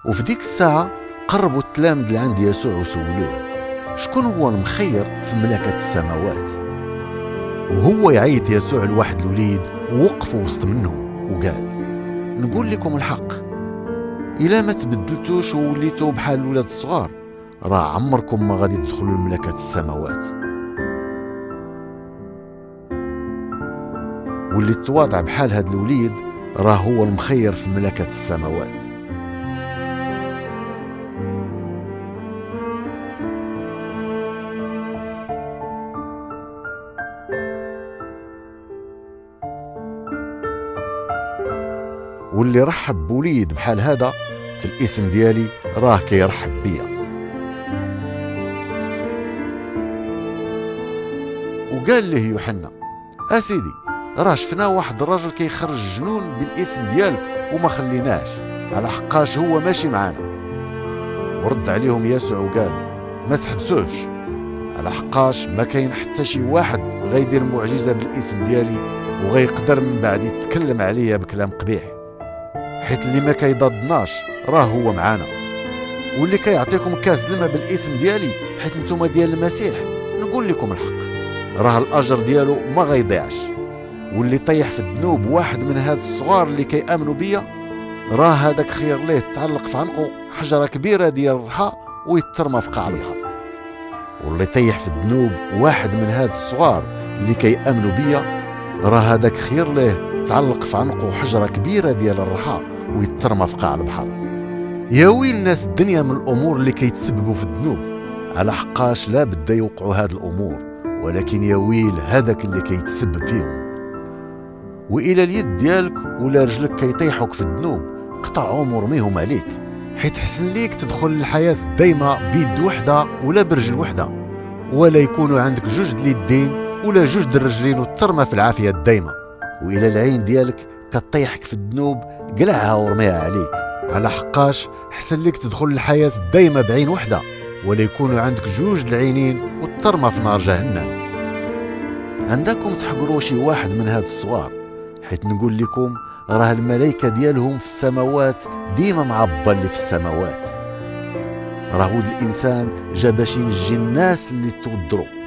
وفي ديك الساعة قربوا التلامذ لعند يسوع وسولوه شكون هو المخير في مملكة السماوات. وهو يعيط يسوع لواحد الوليد ووقف وسط منهم وقال: نقول لكم الحق، إلا ما تبدلتوش ووليتوا بحال الولاد الصغار راه عمركم ما غادي تدخلوا لمملكة السماوات. واللي تواضع بحال هاد الوليد راه هو المخير في مملكة السماوات. واللي رحب بوليد بحال هذا في الاسم ديالي راه كيرحب بيا. وقال له يوحنا: اسيدي راه شفنا واحد الراجل كيخرج جنون بالاسم ديالك وما خليناش، على حقاش هو ماشي معانا. ورد عليهم يسوع وقال: ما تحبسوش، على حقاش ما كاين حتى شي واحد غيدير معجزة بالاسم ديالي وغيقدر من بعد يتكلم عليا بكلام قبيح، حيت اللي ما كيضادناش راه هو معانا. واللي كيعطيكم كاس الماء بالاسم ديالي حيت نتوما ديال المسيح، نقول لكم الحق راه الاجر ديالو ما غيضيعش. واللي طيح في الذنوب واحد من هاد الصغار اللي كيامنوا بيا راه هذاك خير ليه تعلق في عنقه حجره كبيره ديال الرحى ويترمى في قاع البحر. واللي طيح في الذنوب واحد من هاد الصغار اللي كيامنوا بيا راه هذاك خير ليه تعلق في عنقه حجره كبيره ديال الرحى ويترمى في قاع البحر. يا ويل ناس الدنيا من الامور اللي كيتسببوا في الذنوب، على حقاش لا بد يوقعوا هاد الامور، ولكن يا ويل هذاك اللي كيتسبب فيهم. وإلى اليد ديالك ولا رجلك كيطيحوك في الذنوب قطعهم ورميهم عليك، حيت حسن ليك تدخل الحياة الدايمة بيد وحدة ولا برجل وحدة، ولا يكونوا عندك جوج اليدين ولا جوج الرجلين وترمى في العافية الدايمة. وإلى العين ديالك كطيحك في الذنوب قلعها ورميها عليك، على حقاش حسن ليك تدخل الحياة الدايمة بعين وحدة ولا يكونوا عندك جوج العينين وترمى في نار جهنم. عندكم تحقروا شي واحد من هاد الصغار، حيت نقول لكم راه الملائكة ديالهم في السماوات ديما مع با اللي في السماوات. راه ولد الإنسان جا باش ينجي الناس اللي توضروا.